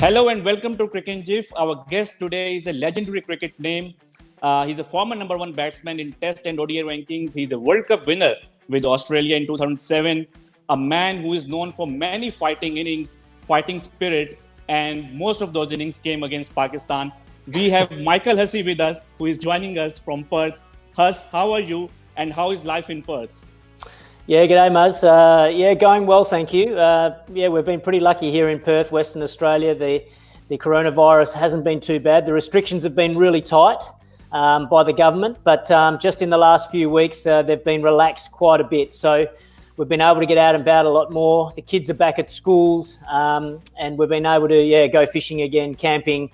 Hello and welcome to Cricingif. Our guest today is a legendary cricket name. He's a former number one batsman in Test and ODI rankings. He's a World Cup winner with Australia in 2007. A man who is known for many fighting innings, fighting spirit, and most of those innings came against Pakistan. We have Michael Hussey with us, who is joining us from Perth. Huss, how are you and how is life in Perth? Yeah, g'day, Muzz. Going well, thank you. We've been pretty lucky here in Perth, Western Australia. The coronavirus hasn't been too bad. The restrictions have been really tight by the government, but just in the last few weeks, they've been relaxed quite a bit. So we've been able to get out and about a lot more. The kids are back at schools, and we've been able to go fishing again, camping,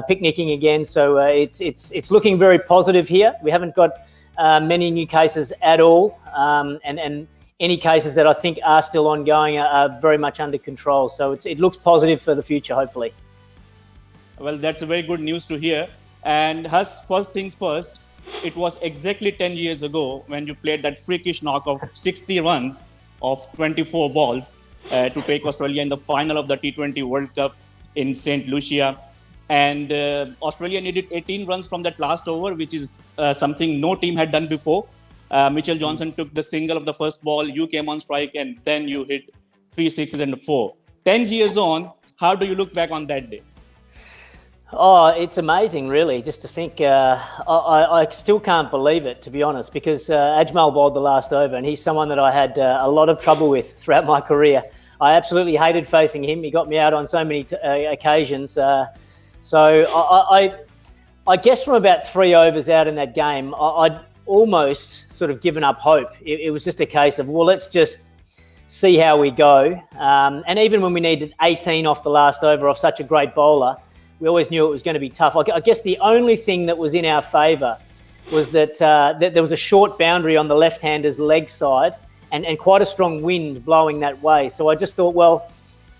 picnicking again. So it's looking very positive here. We haven't got many new cases at all, and any cases that I think are still ongoing are very much under control. So it looks positive for the future, hopefully. Well, that's a very good news to hear. And Huss, first things first, it was exactly 10 years ago when you played that freakish knock of 60 runs of 24 balls to take Australia in the final of the T20 World Cup in St. Lucia. And Australia needed 18 runs from that last over, which is something no team had done before. Mitchell Johnson took the single of the first ball, you came on strike, and then you hit 3 sixes and a 4. 10 years on, how do you look back on that day? Oh, it's amazing, really, just to think. I still can't believe it, to be honest, because Ajmal bowled the last over, and he's someone that I had a lot of trouble with throughout my career. I absolutely hated facing him. He got me out on so many occasions. So I guess from about 3 overs out in that game, I'd almost sort of given up hope. It was just a case of, well, let's just see how we go. And even when we needed 18 off the last over off such a great bowler, we always knew it was going to be tough. I guess the only thing that was in our favour was that there was a short boundary on the left-hander's leg side and quite a strong wind blowing that way. So I just thought, well,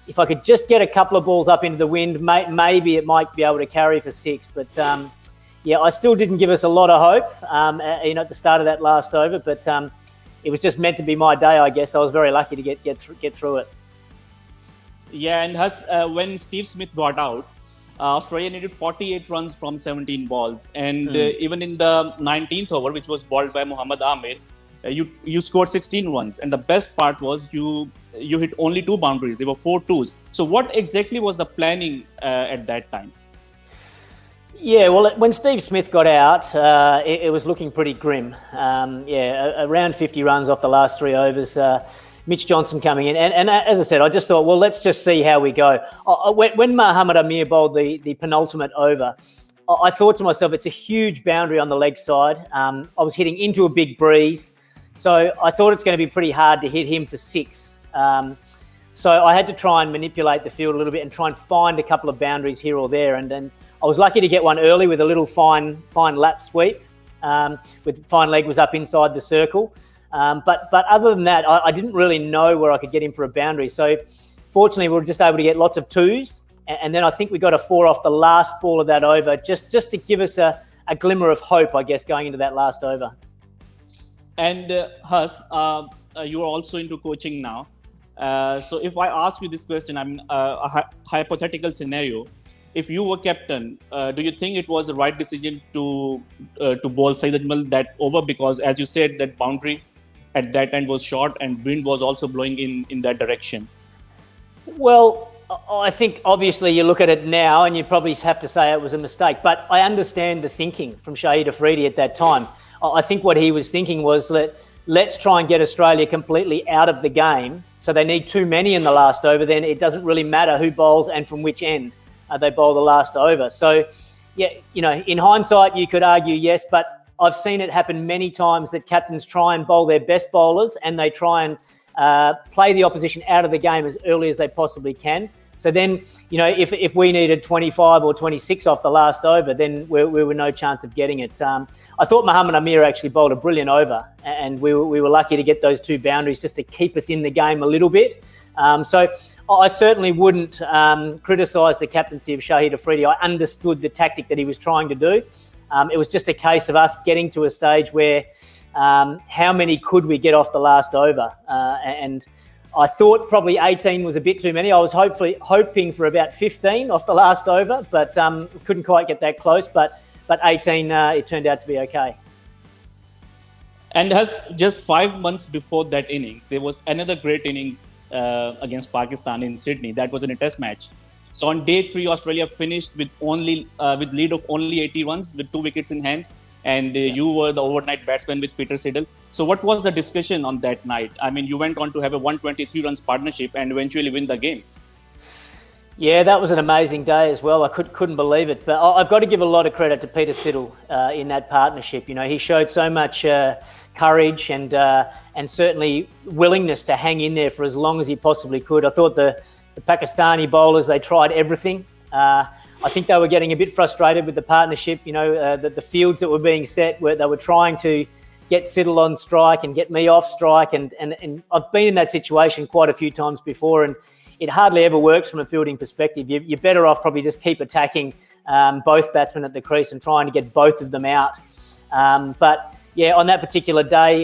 if I could just get a couple of balls up into the wind, maybe it might be able to carry for 6. But I still didn't give us a lot of hope, at the start of that last over. But it was just meant to be my day, I guess. I was very lucky to get through it. Yeah, and Huss, when Steve Smith got out, Australia needed 48 runs from 17 balls. And even in the 19th over, which was bowled by AMIR, you scored 16 runs. And the best part was you hit only 2 boundaries. There were 4 twos. So what exactly was the planning at that time? Yeah, well, when Steve Smith got out, it was looking pretty grim. Around 50 runs off the last 3 overs. Mitch Johnson coming in. And as I said, I just thought, well, let's just see how we go. When Mohammad Amir bowled the penultimate over, I thought to myself, it's a huge boundary on the leg side. I was hitting into a big breeze. So I thought it's going to be pretty hard to hit him for 6. So I had to try and manipulate the field a little bit and try and find a couple of boundaries here or there. And then I was lucky to get one early with a little fine lat sweep. With fine leg was up inside the circle. But other than that, I didn't really know where I could get him for a boundary. So fortunately, we were just able to get lots of 2s. And then I think we got a 4 off the last ball of that over, just to give us a glimmer of hope, I guess, going into that last over. And Huss, you are also into coaching now. So if I ask you this question, a hypothetical scenario. If you were captain, do you think it was the right decision to bowl Saeed Ajmal that over? Because as you said, that boundary at that end was short and wind was also blowing in that direction. Well, I think obviously you look at it now and you probably have to say it was a mistake. But I understand the thinking from Saeed Ajmal at that time. I think what he was thinking was let's try and get Australia completely out of the game. So they need too many in the last over. Then it doesn't really matter who bowls and from which end they bowl the last over. So, in hindsight, you could argue yes, but I've seen it happen many times that captains try and bowl their best bowlers and they try and play the opposition out of the game as early as they possibly can. So then, if we needed 25 or 26 off the last over, then we were no chance of getting it. I thought Mohammad Amir actually bowled a brilliant over, and we were lucky to get those 2 boundaries just to keep us in the game a little bit. So I certainly wouldn't criticise the captaincy of Saeed Ajmal. I understood the tactic that he was trying to do. It was just a case of us getting to a stage where how many could we get off the last over? And I thought probably 18 was a bit too many. I was hoping for about 15 off the last over, but couldn't quite get that close. But 18, it turned out to be okay. And has just 5 months before that innings, there was another great innings against Pakistan in Sydney. That was in a test match. So on day 3, Australia finished with lead of only 80 runs with 2 wickets in hand. And you were the overnight batsman with Peter Siddle. So what was the discussion on that night? I mean, you went on to have a 123 runs partnership and eventually win the game. Yeah, that was an amazing day as well. I couldn't believe it. But I've got to give a lot of credit to Peter Siddle in that partnership. You know, he showed so much courage and certainly willingness to hang in there for as long as he possibly could. I thought the Pakistani bowlers, they tried everything. I think they were getting a bit frustrated with the partnership. You know, the fields that were being set, where they were trying to get Siddle on strike and get me off strike. And I've been in that situation quite a few times before, and it hardly ever works from a fielding perspective. You're better off probably just keep attacking both batsmen at the crease and trying to get both of them out. But yeah, on that particular day,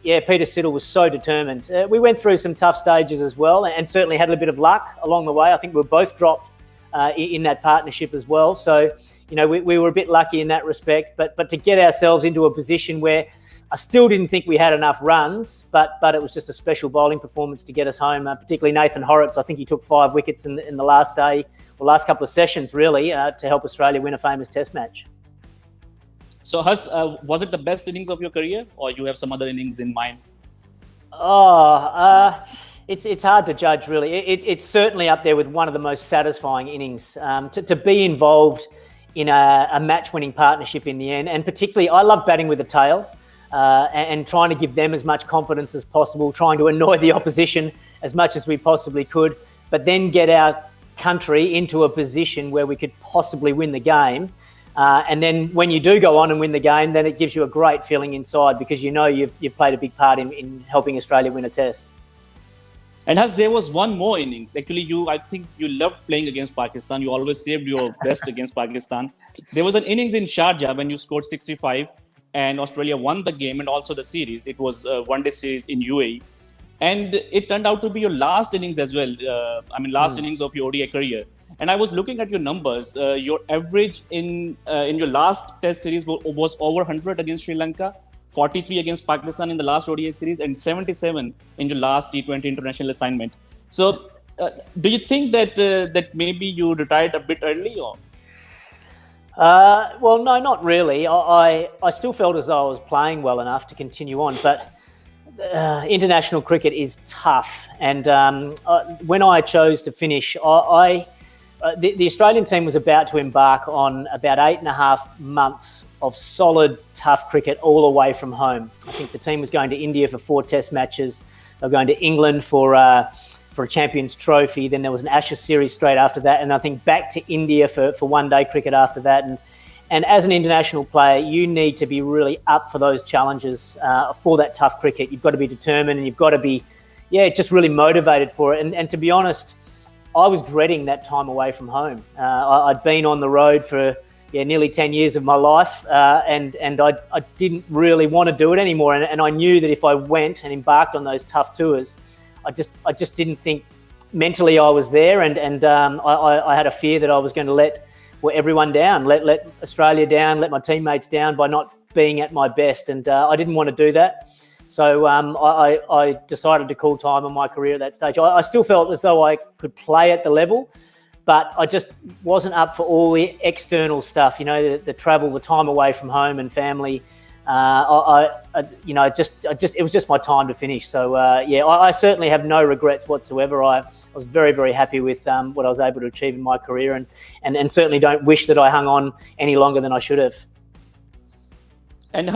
Peter Siddle was so determined. We went through some tough stages as well, and certainly had a bit of luck along the way. I think we were both dropped in that partnership as well. So, you know, we were a bit lucky in that respect. But to get ourselves into a position where I still didn't think we had enough runs, but it was just a special bowling performance to get us home. Particularly Nathan Horrocks, I think he took 5 wickets in the last day, or last couple of sessions really, to help Australia win a famous Test match. So, was it the best innings of your career, or you have some other innings in mind? It's hard to judge, really. It's certainly up there with one of the most satisfying innings. To be involved in a match-winning partnership in the end, and particularly, I love batting with a tail and trying to give them as much confidence as possible, trying to annoy the opposition as much as we possibly could, but then get our country into a position where we could possibly win the game. And then when you do go on and win the game, then it gives you a great feeling inside, because you know you've played a big part in helping Australia win a Test. And there was one more innings. Actually, I think you loved playing against Pakistan. You always saved your best against Pakistan. There was an innings in Sharjah when you scored 65 and Australia won the game and also the series. It was a one-day series in UAE. And it turned out to be your last innings as well. Last innings of your ODI career. And I was looking at your numbers. Your average in your last Test series was over 100 against Sri Lanka, 43 against Pakistan in the last ODI series, and 77 in your last T20 international assignment. So, do you think that maybe you retired a bit early, or? Well, no, not really. I still felt as though I was playing well enough to continue on, but international cricket is tough. And when I chose to finish, the Australian team was about to embark on about 8.5 months of solid, tough cricket all away from home. I think the team was going to India for 4 Test matches. They were going to England for a Champions Trophy. Then there was an Ashes series straight after that, and I think back to India for one-day cricket after that. And as an international player, you need to be really up for those challenges, for that tough cricket. You've got to be determined, and you've got to be, just really motivated for it. And to be honest, I was dreading that time away from home. I'd been on the road for nearly 10 years of my life, and I didn't really want to do it anymore. And I knew that if I went and embarked on those tough tours, I just didn't think mentally I was there, and I had a fear that I was going to let everyone down, let Australia down, let my teammates down by not being at my best, and I didn't want to do that. So I decided to call time on my career at that stage. I still felt as though I could play at the level, but I just wasn't up for all the external stuff, the travel, the time away from home and family. It was just my time to finish. So I certainly have no regrets whatsoever. I was very, very happy with what I was able to achieve in my career, and certainly don't wish that I hung on any longer than I should have. And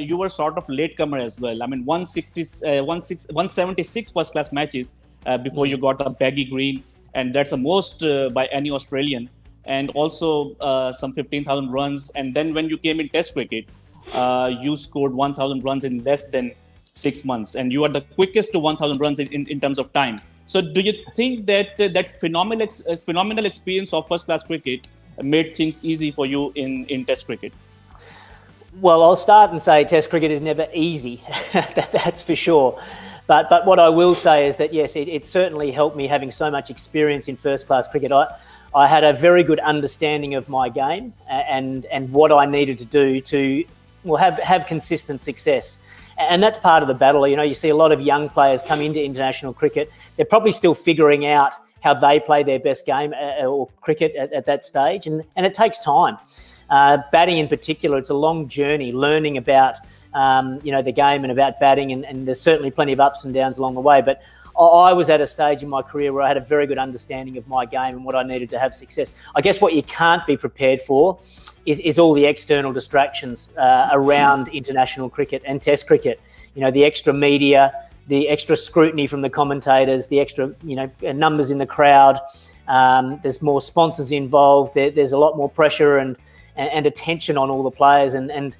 you were sort of latecomer as well. 176 first-class matches before you got the baggy green, and that's the most by any Australian. And also some 15,000 runs. And then when you came in Test cricket, you scored 1,000 runs in less than 6 months, and you are the quickest to 1,000 runs in terms of time. So, do you think that that phenomenal experience of first-class cricket made things easy for you in Test cricket? Well, I'll start and say Test cricket is never easy. That's for sure. But what I will say is that, yes, it certainly helped me having so much experience in first-class cricket. I had a very good understanding of my game and what I needed to do to have consistent success. And that's part of the battle. You know, you see a lot of young players come into international cricket. They're probably still figuring out how they play their best game or cricket at that stage. And it takes time. Batting in particular, it's a long journey learning about, the game and about batting. And there's certainly plenty of ups and downs along the way. But I was at a stage in my career where I had a very good understanding of my game and what I needed to have success. I guess what you can't be prepared for is all the external distractions around international cricket and Test cricket. You know, the extra media, the extra scrutiny from the commentators, the extra, numbers in the crowd. There's more sponsors involved. There's a lot more pressure and attention on all the players. And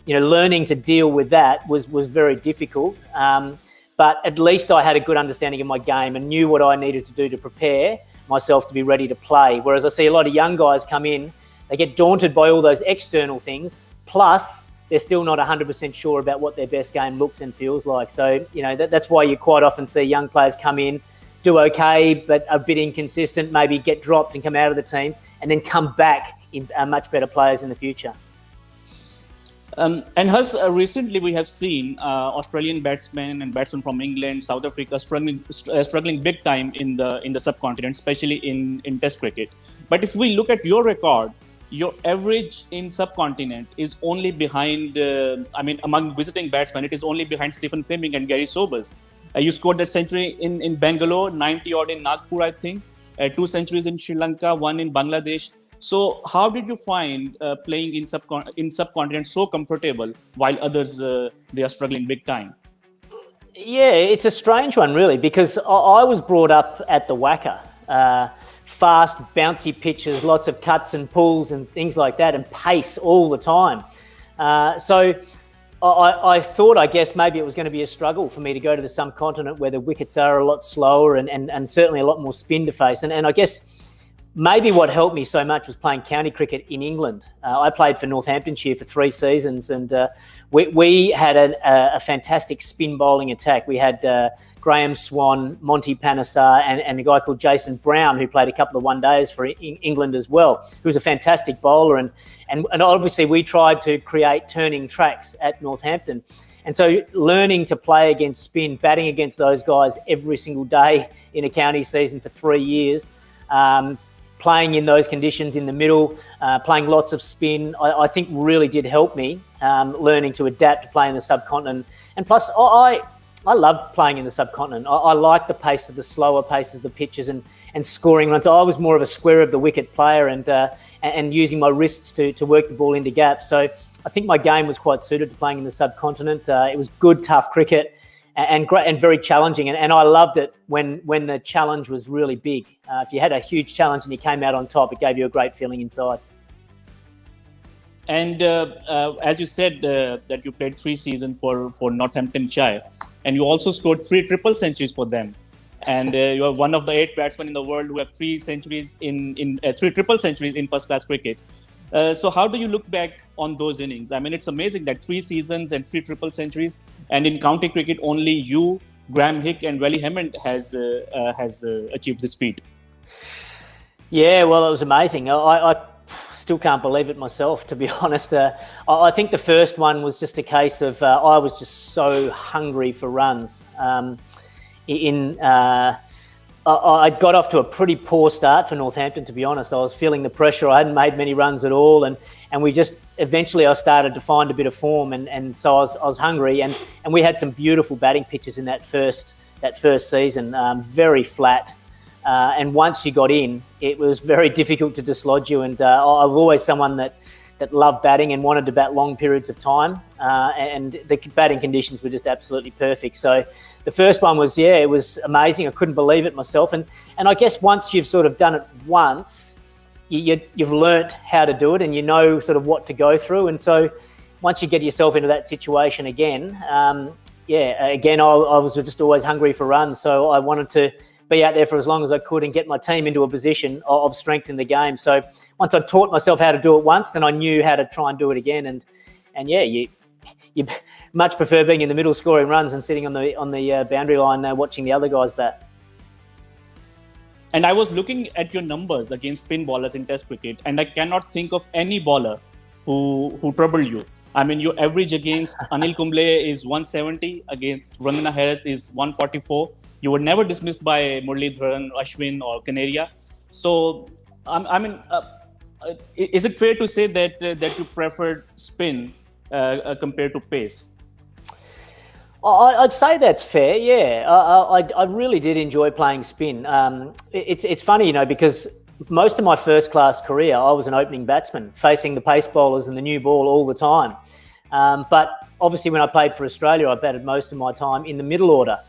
learning to deal with that was very difficult. But at least I had a good understanding of my game and knew what I needed to do to prepare myself to be ready to play. Whereas I see a lot of young guys come in, they get daunted by all those external things, plus they're still not 100% sure about what their best game looks and feels like. So, that's why you quite often see young players come in, do okay, but a bit inconsistent, maybe get dropped and come out of the team, and then come back in much better players in the future. And Huss, recently we have seen Australian batsmen and batsmen from England, South Africa struggling big time in the subcontinent, especially in Test cricket. But if we look at your record, your average in subcontinent is only behind. Among visiting batsmen, it is only behind Stephen Fleming and Gary Sobers. You scored that century in Bangalore, 90 odd in Nagpur, I think. 2 centuries in Sri Lanka, 1 in Bangladesh. So how did you find playing in subcontinent so comfortable while others, they are struggling big time? Yeah, it's a strange one, really, because I was brought up at the Wacker. Fast, bouncy pitches, lots of cuts and pulls and things like that, and pace all the time. So I thought, I guess, maybe it was going to be a struggle for me to go to the subcontinent where the wickets are a lot slower and certainly a lot more spin to face. And I guess maybe what helped me so much was playing county cricket in England. I played for Northamptonshire for 3 seasons, and we had a fantastic spin bowling attack. We had Graham Swan, Monty Panesar, and a guy called Jason Brown, who played a couple of one-days for England as well, who was a fantastic bowler. And obviously we tried to create turning tracks at Northampton. And so learning to play against spin, batting against those guys every single day in a county season for 3 years, playing in those conditions in the middle, playing lots of spin, I think really did help me learning to adapt to playing the subcontinent. And plus, I loved playing in the subcontinent. I liked the pace of the slower paces of the pitches and scoring runs. I was more of a square of the wicket player and using my wrists to work the ball into gaps. So I think my game was quite suited to playing in the subcontinent. It was good, tough cricket. And great and very challenging, and I loved it when the challenge was really big. If you had a huge challenge and you came out on top, it gave you a great feeling inside. And as you said that you played 3 seasons for Northamptonshire, and you also scored 3 triple centuries for them. And you are one of the 8 batsmen in the world who have 3 centuries 3 triple centuries in first-class cricket. So how do you look back on those innings? I mean, it's amazing that 3 seasons and 3 triple centuries, and in county cricket, only you, Graham Hick, and Wally Hammond has achieved this feat. Yeah, well, it was amazing. I still can't believe it myself, to be honest. I think the first one was just a case of I was just so hungry for runs. I got off to a pretty poor start for Northampton, to be honest. I was feeling the pressure. I hadn't made many runs at all, and we just eventually I started to find a bit of form, and so I was hungry, and we had some beautiful batting pitches in that first season, very flat, and once you got in, it was very difficult to dislodge you. And I was always someone that loved batting and wanted to bat long periods of time, and the batting conditions were just absolutely perfect. So the first one was, it was amazing. I couldn't believe it myself. And I guess once you've sort of done it once, you've learnt how to do it and you know sort of what to go through. And so once you get yourself into that situation again, again, I was just always hungry for runs. So I wanted to be out there for as long as I could and get my team into a position of strength in the game. So once I taught myself how to do it once, then I knew how to try and do it again. And you much prefer being in the middle scoring runs and sitting on the boundary line watching the other guys bat. And I was looking at your numbers against spin bowlers in Test cricket, and I cannot think of any bowler who troubled you. I mean, your average against Anil Kumble is 170, against Rangana Herath is 144. You were never dismissed by Muralidharan, Ashwin, or Canaria. So, is it fair to say that you preferred spin compared to pace? I'd say that's fair, yeah. I really did enjoy playing spin. It's funny, because most of my first-class career, I was an opening batsman, facing the pace bowlers and the new ball all the time. But obviously, when I played for Australia, I batted most of my time in the middle order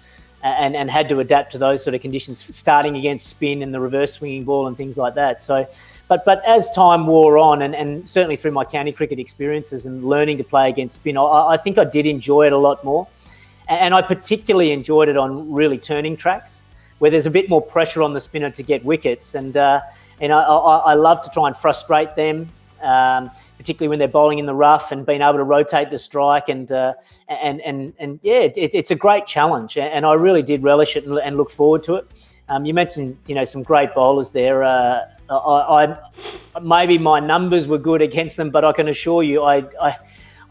and had to adapt to those sort of conditions, starting against spin and the reverse swinging ball and things like that. So, but as time wore on, and certainly through my county cricket experiences and learning to play against spin, I think I did enjoy it a lot more. And I particularly enjoyed it on really turning tracks, where there's a bit more pressure on the spinner to get wickets. And I love to try and frustrate them, particularly when they're bowling in the rough, and being able to rotate the strike. And yeah, it's a great challenge, and I really did relish it and look forward to it. You mentioned, some great bowlers there. I maybe my numbers were good against them, but I can assure you,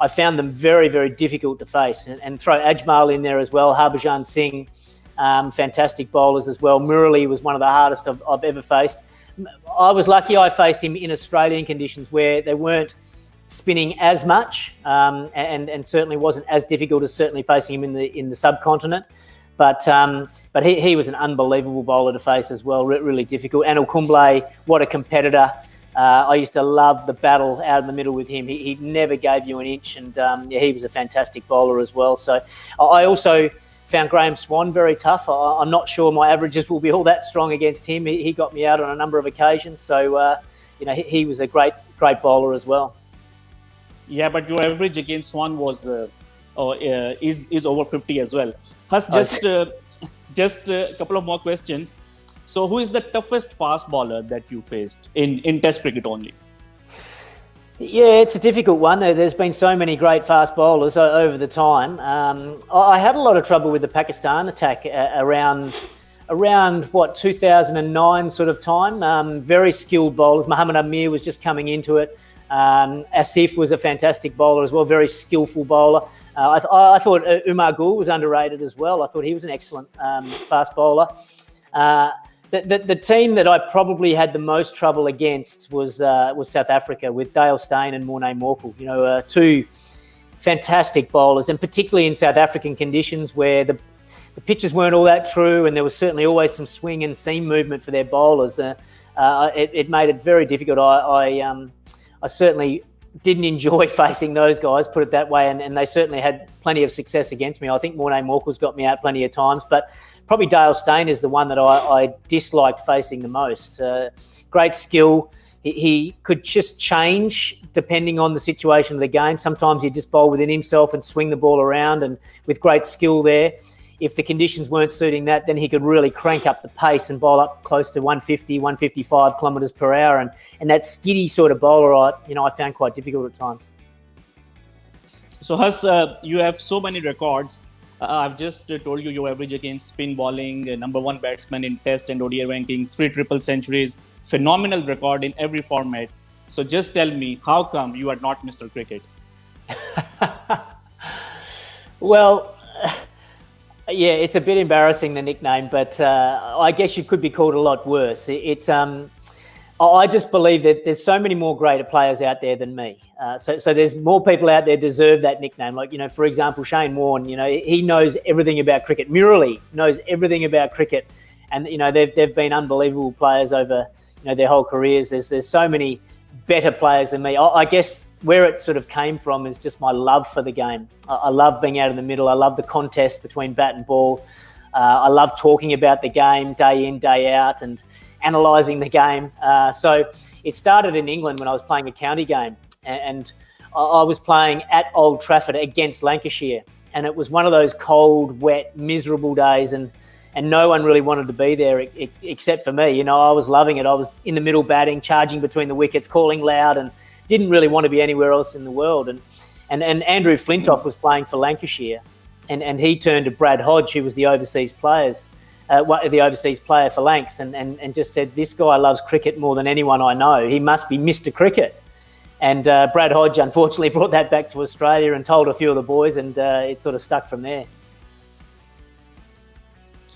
I found them very, very difficult to face. And throw Ajmal in there as well, Harbhajan Singh, fantastic bowlers as well. Murali was one of the hardest I've ever faced. I was lucky I faced him in Australian conditions where they weren't spinning as much, and certainly wasn't as difficult as certainly facing him in the subcontinent. But he was an unbelievable bowler to face as well, really difficult. Anil Kumble, what a competitor. I used to love the battle out in the middle with him. He never gave you an inch, and he was a fantastic bowler as well. So I also found Graham Swan very tough. I'm not sure my averages will be all that strong against him. He got me out on a number of occasions. So, he was a great bowler as well. Yeah, but your average against Swan was is over 50 as well. Huss, just a couple of more questions. So, who is the toughest fast bowler that you faced in Test cricket only? Yeah, it's a difficult one. There's been so many great fast bowlers over the time. I had a lot of trouble with the Pakistan attack around 2009 sort of time. Very skilled bowlers. Mohammad AMIR was just coming into it. Asif was a fantastic bowler as well, very skillful bowler. I thought Umar Gul was underrated as well. I thought he was an excellent fast bowler. The team that I probably had the most trouble against was South Africa, with Dale Steyn and Morne Morkel. Two fantastic bowlers, and particularly in South African conditions where the pitches weren't all that true, and there was certainly always some swing and seam movement for their bowlers. It made it very difficult. I certainly didn't enjoy facing those guys, put it that way, and they certainly had plenty of success against me. I think Morne Morkel's got me out plenty of times, but probably Dale Steyn is the one that I disliked facing the most. Great skill. He could just change depending on the situation of the game. Sometimes he'd just bowl within himself and swing the ball around, and with great skill there. If the conditions weren't suiting that, then he could really crank up the pace and bowl up close to 150, 155 kilometres per hour. And that skiddy sort of bowler, I found quite difficult at times. So, Huss, you have so many records. I've just told you your average against spin bowling, number one batsman in Test and ODI rankings, 3 triple centuries, phenomenal record in every format. So just tell me, how come you are not Mr. Cricket? Well, yeah, it's a bit embarrassing, the nickname, but I guess you could be called a lot worse. I just believe that there's so many more greater players out there than me. So there's more people out there deserve that nickname. Like, for example, Shane Warne, he knows everything about cricket. Murali knows everything about cricket. And, they've been unbelievable players over, their whole careers. There's so many better players than me. I guess where it sort of came from is just my love for the game. I love being out in the middle. I love the contest between bat and ball. I love talking about the game day in, day out, and analysing the game. So it started in England when I was playing a county game, and I was playing at Old Trafford against Lancashire, and it was one of those cold, wet, miserable days, and no one really wanted to be there except for me. I was loving it. I was in the middle batting, charging between the wickets, calling loud, and didn't really want to be anywhere else in the world. And Andrew Flintoff was playing for Lancashire, and he turned to Brad Hodge, who was the overseas player for Lancs, and just said, "This guy loves cricket more than anyone I know. He must be Mr. Cricket." And Brad Hodge unfortunately brought that back to Australia and told a few of the boys, and it sort of stuck from there.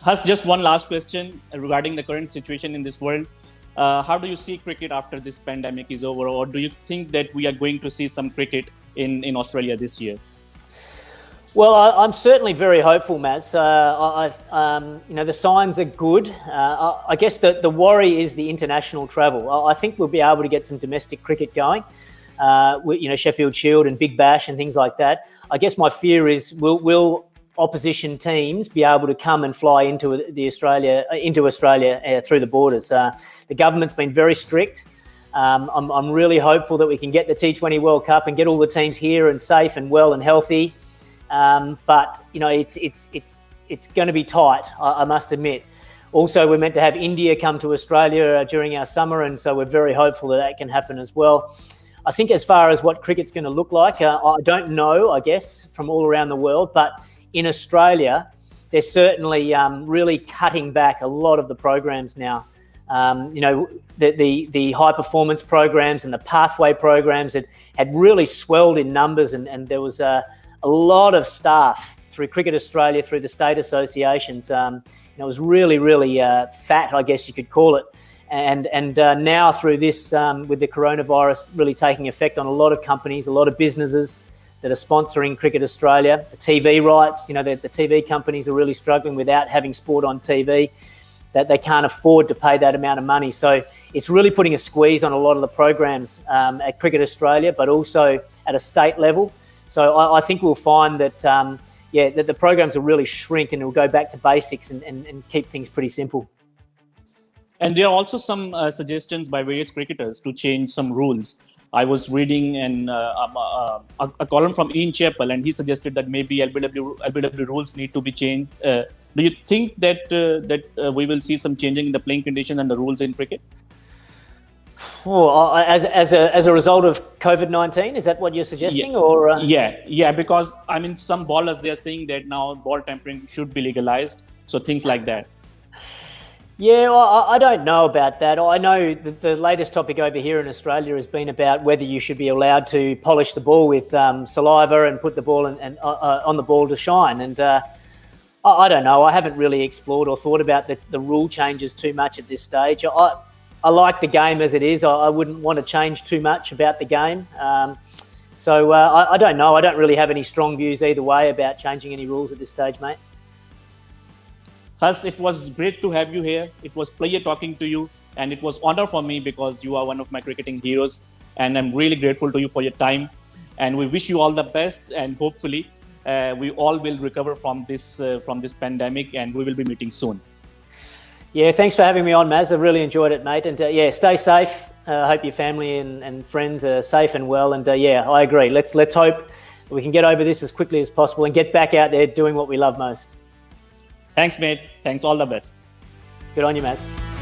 Has just one last question regarding the current situation in this world. How do you see cricket after this pandemic is over, or do you think that we are going to see some cricket in Australia this year? Well, I'm certainly very hopeful, Maz. The signs are good. I guess the worry is the international travel. I think we'll be able to get some domestic cricket going. Sheffield Shield and Big Bash and things like that. I guess my fear is will opposition teams be able to come and fly into Australia through the borders? The government's been very strict. I'm really hopeful that we can get the T20 World Cup and get all the teams here and safe and well and healthy. But it's going to be tight, I must admit. Also, we're meant to have India come to Australia during our summer, and so we're very hopeful that can happen as well. I think as far as what cricket's going to look like, I don't know, I guess, from all around the world, but in Australia, they're certainly really cutting back a lot of the programs now. The high performance programs and the pathway programs had really swelled in numbers, and there was a lot of staff through Cricket Australia, through the state associations. It was really, really fat, I guess you could call it. And now through this, with the coronavirus really taking effect on a lot of companies, a lot of businesses that are sponsoring Cricket Australia, the TV rights, the TV companies are really struggling without having sport on TV, that they can't afford to pay that amount of money. So it's really putting a squeeze on a lot of the programs at Cricket Australia, but also at a state level. So I think we'll find that, that the programs will really shrink and we'll go back to basics and keep things pretty simple. And there are also some suggestions by various cricketers to change some rules. I was reading a column from Ian Chappell, and he suggested that maybe LBW rules need to be changed. Do you think that we will see some changing in the playing conditions and the rules in cricket? Well, as a result of COVID-19, is that what you're suggesting? Yeah. Or yeah, because some ballers, they are saying that now ball tampering should be legalized. So things like that. Yeah, well, I don't know about that. I know that the latest topic over here in Australia has been about whether you should be allowed to polish the ball with saliva and put the ball on the ball to shine. And I don't know. I haven't really explored or thought about the rule changes too much at this stage. I like the game as it is. I wouldn't want to change too much about the game. So I don't know. I don't really have any strong views either way about changing any rules at this stage, mate. Huss, it was great to have you here. It was pleasure talking to you, and it was honor for me because you are one of my cricketing heroes, and I'm really grateful to you for your time. And we wish you all the best, and hopefully we all will recover from this pandemic, and we will be meeting soon. Yeah, thanks for having me on, Maz. I really enjoyed it, mate. And stay safe. I hope your family and friends are safe and well. And I agree. Let's hope we can get over this as quickly as possible and get back out there doing what we love most. Thanks, mate. Thanks. All the best. Good on you, Maz.